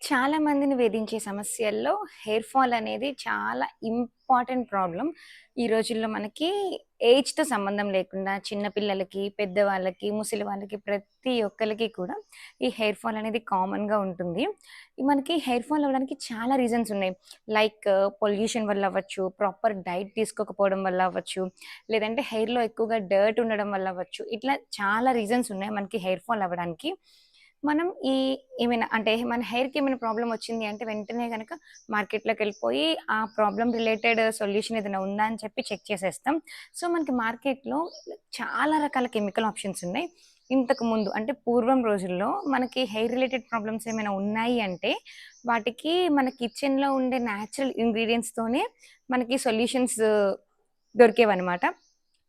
చాలా మందిని వేధించే సమస్యల్లో హెయిర్ ఫాల్ అనేది చాలా ఇంపార్టెంట్ ప్రాబ్లమ్. ఈ రోజుల్లో మనకి ఏజ్‌తో సంబంధం లేకుండా చిన్న పిల్లలకి, పెద్దవాళ్ళకి, ముసలి వాళ్ళకి ప్రతి ఒక్కళ్ళకి కూడా ఈ హెయిర్ ఫాల్ అనేది కామన్‌గా ఉంటుంది. మనకి హెయిర్ ఫాల్ అవ్వడానికి చాలా రీజన్స్ ఉన్నాయి. లైక్ పొల్యూషన్ వల్ల అవ్వచ్చు, ప్రాపర్ డైట్ తీసుకోకపోవడం వల్ల అవ్వచ్చు, లేదంటే హెయిర్‌లో ఎక్కువగా డర్ట్ ఉండడం వల్ల అవ్వచ్చు. ఇట్లా చాలా రీజన్స్ ఉన్నాయి మనకి హెయిర్ ఫాల్ అవ్వడానికి. మనం ఏమైనా అంటే మన హెయిర్‌కి ఏమైనా ప్రాబ్లమ్ వచ్చింది అంటే వెంటనే గనక మార్కెట్‌లోకెళ్ళిపోయి ఆ ప్రాబ్లమ్ రిలేటెడ్ సొల్యూషన్ ఏదైనా ఉందా అని చెప్పి చెక్ చేసేస్తాం. సో, మనకి మార్కెట్‌లో చాలా రకాల కెమికల్ ఆప్షన్స్ ఉన్నాయి. ఇంతకుముందు అంటే పూర్వం రోజుల్లో మనకి హెయిర్ రిలేటెడ్ ప్రాబ్లమ్స్ ఏమైనా ఉన్నాయి అంటే వాటికి మన కిచెన్‌లో ఉండే న్యాచురల్ ఇంగ్రీడియెంట్స్‌తోనే మనకి సొల్యూషన్స్ దొరికేవన్నమాట.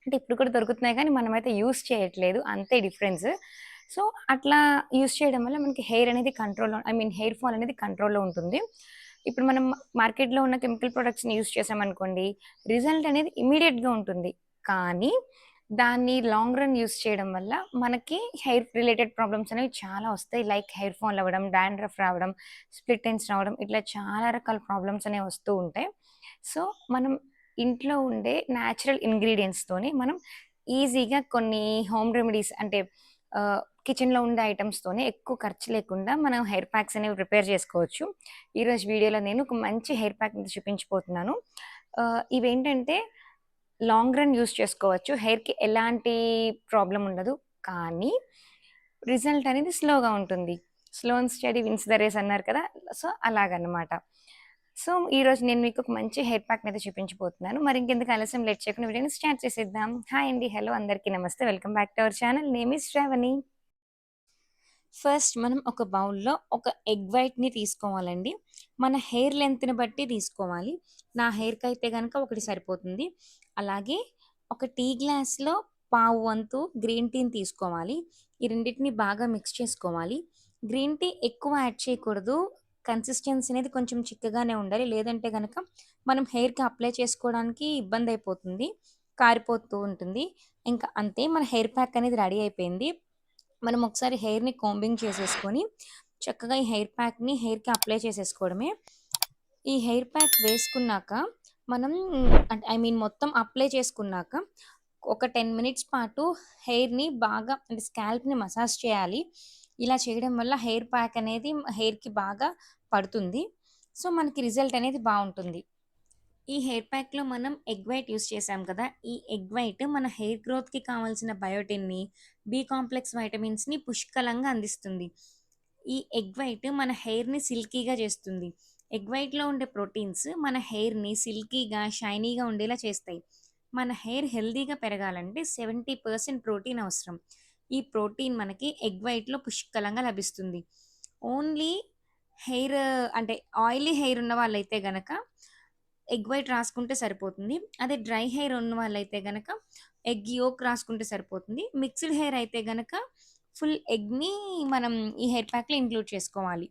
అంటే ఇప్పుడు కూడా దొరుకుతున్నాయి కానీ మనమైతే యూజ్ చేయట్లేదు. అంతే డిఫరెన్స్. సో, అట్లా యూజ్ చేయడం వల్ల మనకి హెయిర్ అనేది కంట్రోల్‌లో హెయిర్ ఫాల్ అనేది కంట్రోల్‌లో ఉంటుంది. ఇప్పుడు మనం మార్కెట్‌లో ఉన్న కెమికల్ ప్రొడక్ట్స్‌ని యూజ్ చేశామనుకోండి, రిజల్ట్ అనేది ఇమ్మీడియేట్‌గా ఉంటుంది. కానీ దాన్ని లాంగ్ రన్ యూజ్ చేయడం వల్ల మనకి హెయిర్ రిలేటెడ్ ప్రాబ్లమ్స్ అనేవి చాలా వస్తాయి. లైక్ హెయిర్ ఫాల్ అవ్వడం, డాండ్రఫ్ రావడం, స్ప్లిట్ ఎండ్స్ రావడం ఇట్లా చాలా రకాల ప్రాబ్లమ్స్ అనేవి వస్తూ ఉంటాయి. సో, మనం ఇంట్లో ఉండే న్యాచురల్ ఇంగ్రీడియెంట్స్‌తోని మనం ఈజీగా కొన్ని హోమ్ రెమెడీస్ అంటే కిచెన్‌లో ఉండే ఐటెమ్స్‌తోనే ఎక్కువ ఖర్చు లేకుండా మనం హెయిర్ ప్యాక్స్ అనేవి ప్రిపేర్ చేసుకోవచ్చు. ఈరోజు వీడియోలో నేను ఒక మంచి హెయిర్ ప్యాక్‌ని చూపించబోతున్నాను. ఇవేంటంటే లాంగ్ రన్ యూజ్ చేసుకోవచ్చు. హెయిర్‌కి ఎలాంటి ప్రాబ్లమ్ ఉండదు. కానీ రిజల్ట్ అనేది స్లోగా ఉంటుంది. Slow and steady wins the race అన్నారు కదా! సో, అలాగనమాట. సో, ఈరోజు నేను మీకు ఒక మంచి హెయిర్ ప్యాక్‌నయితే చూపించబోతున్నాను. మరి ఇంకెందుకు ఆలస్యం లేట్ చేయకుండా వీడియోని స్టార్ట్ చేసేద్దాం. హాయ్ అండి. హలో అందరికీ నమస్తే. Welcome back to our channel. Name is Shravani. First మనం ఒక బౌల్‌లో ఒక ఎగ్ వైట్‌ని తీసుకోవాలండి. మన హెయిర్ లెంగ్త్‌ని బట్టి తీసుకోవాలి. నా హెయిర్‌కైతే గనక ఒకటి సరిపోతుంది. అలాగే ఒక టీ గ్లాస్‌లో పావు వంతు గ్రీన్ టీని తీసుకోవాలి. ఈ రెండిటిని బాగా మిక్స్ చేసుకోవాలి. గ్రీన్ టీ ఎక్కువ యాడ్ చేయకూడదు. కన్సిస్టెన్సీ అనేది కొంచెం చిక్కగానే ఉండాలి. లేదంటే గనక మనం హెయిర్‌కి అప్లై చేసుకోవడానికి ఇబ్బందయిపోతుంది. కారిపోతూ ఉంటుంది. ఇంకా అంతే మన హెయిర్ ప్యాక్ అనేది రెడీ అయిపోయింది. మనం ఒకసారి హెయిర్‌ని కోంబింగ్ చేసేసుకొని, చక్కగా ఈ హెయిర్ ప్యాక్‌ని హెయిర్‌కి అప్లై చేసేసుకోవడమే. ఈ హెయిర్ ప్యాక్ వేసుకున్నాక, మనం అంటే మొత్తం అప్లై చేసుకున్నాక, ఒక 10 మినిట్స్ పాటు హెయిర్‌ని బాగా అంటే స్కాల్ప్‌ని మసాజ్ చేయాలి. ఇలా చేయడం వల్ల హెయిర్ ప్యాక్ అనేది హెయిర్‌కి బాగా పడుతుంది. సో, మనకి రిజల్ట్ అనేది బావుంటుంది. ఈ హెయిర్ ప్యాక్‌లో మనం ఎగ్ వైట్ యూజ్ చేశాం కదా! ఈ ఎగ్ వైట్ మన హెయిర్ గ్రోత్‌కి కావాల్సిన బయోటిన్‌ని, బి కాంప్లెక్స్ వైటమిన్స్‌ని పుష్కలంగా అందిస్తుంది. ఈ ఎగ్ వైట్ మన హెయిర్‌ని సిల్కీగా చేస్తుంది. ఎగ్ వైట్‌లో ఉండే ప్రోటీన్స్ మన హెయిర్‌ని సిల్కీగా, షైనీగా ఉండేలా చేస్తాయి. మన హెయిర్ హెల్తీగా పెరగాలంటే 70% ప్రోటీన్ అవసరం. ఈ ప్రోటీన్ మనకి ఎగ్ వైట్‌లో పుష్కలంగా లభిస్తుంది. ఓన్లీ హెయిర్ అంటే ఆయిలీ హెయిర్ ఉన్న వాళ్ళైతే గనక ఎగ్ వైట్ రాసుకుంటే సరిపోతుంది. అదే డ్రై హెయిర్ ఉన్న వాళ్ళైతే గనక ఎగ్ యolk రాసుకుంటే సరిపోతుంది. మిక్స్డ్ హెయిర్ అయితే గనక ఫుల్ ఎగ్‌ని మనం ఈ హెయిర్ ప్యాక్‌లో ఇంక్లూడ్ చేసుకోవాలి.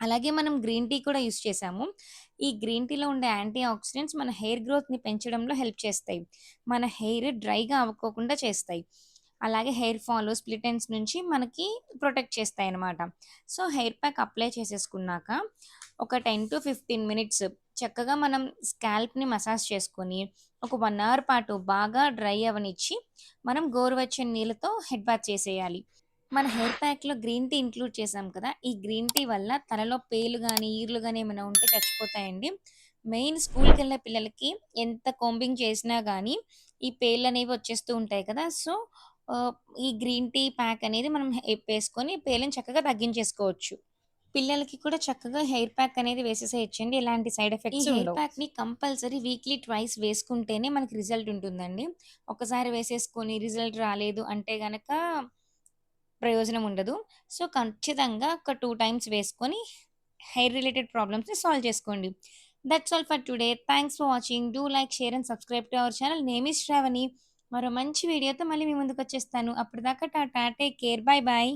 అలాగే మనం గ్రీన్ టీ కూడా యూజ్ చేశాము. ఈ గ్రీన్ టీలో ఉండే యాంటీ ఆక్సిడెంట్స్ మన హెయిర్ గ్రోత్‌ని పెంచడంలో హెల్ప్ చేస్తాయి. మన హెయిర్ డ్రైగా అవ్వకోకుండా చేస్తాయి. అలాగే హెయిర్ ఫాల్, స్ప్లిట్ ఎండ్స్ నుంచి మనకి ప్రొటెక్ట్ చేస్తాయన్నమాట. సో, హెయిర్ ప్యాక్ అప్లై చేసేసుకున్నాక ఒక 10-15 మినిట్స్ చక్కగా మనం స్కాల్ప్‌ని మసాజ్ చేసుకొని, ఒక 1 అవర్ పాటు బాగా డ్రై అవ్వనిచ్చి, మనం గోరువెచ్చని నీళ్ళతో హెడ్ బాత్ చేసేయాలి. మన హెయిర్ ప్యాక్‌లో గ్రీన్ టీ ఇంక్లూడ్ చేసాం కదా! ఈ గ్రీన్ టీ వల్ల తలలో పేలు గాని, ఈర్లు గాని ఏమైనా ఉంటే చచ్చిపోతాయండి. మెయిన్ స్కూల్‌కెళ్ళే పిల్లలకి ఎంత కోంబింగ్ చేసినా గానీ, ఈ పేర్లనేవి వచ్చేస్తూ ఉంటాయి కదా! సో, ఆహ్, ఈ గ్రీన్ టీ ప్యాక్ అనేది మనం వేసుకొని పేలను చక్కగా తగ్గించేసుకోవచ్చు. పిల్లలకి కూడా చక్కగా హెయిర్ ప్యాక్ అనేది వేసేసేయొచ్చండి. ఎలాంటి సైడ్ ఈ ఎఫెక్ట్స్ హెయిర్ ఉండవు. ప్యాక్‌ని కంపల్సరీ వీక్లీ ట్వైస్ వేసుకుంటేనే మనకి రిజల్ట్ ఉంటుందండి. ఒకసారి వేసేసుకొని రిజల్ట్ రాలేదు అంటే గనక ప్రయోజనం ఉండదు. సో, ఖచ్చితంగా ఒక 2 టైమ్స్ వేసుకొని హెయిర్ రిలేటెడ్ ప్రాబ్లమ్స్‌ని సాల్వ్ చేసుకోండి. That's all for today. Thanks for watching. Do like, share and subscribe to our channel. Name is Shravani. మరో మంచి వీడియోతో మళ్ళీ మీ ముందుకొచ్చేస్తాను. అప్పటిదాకా టాటా. Take care. Bye by.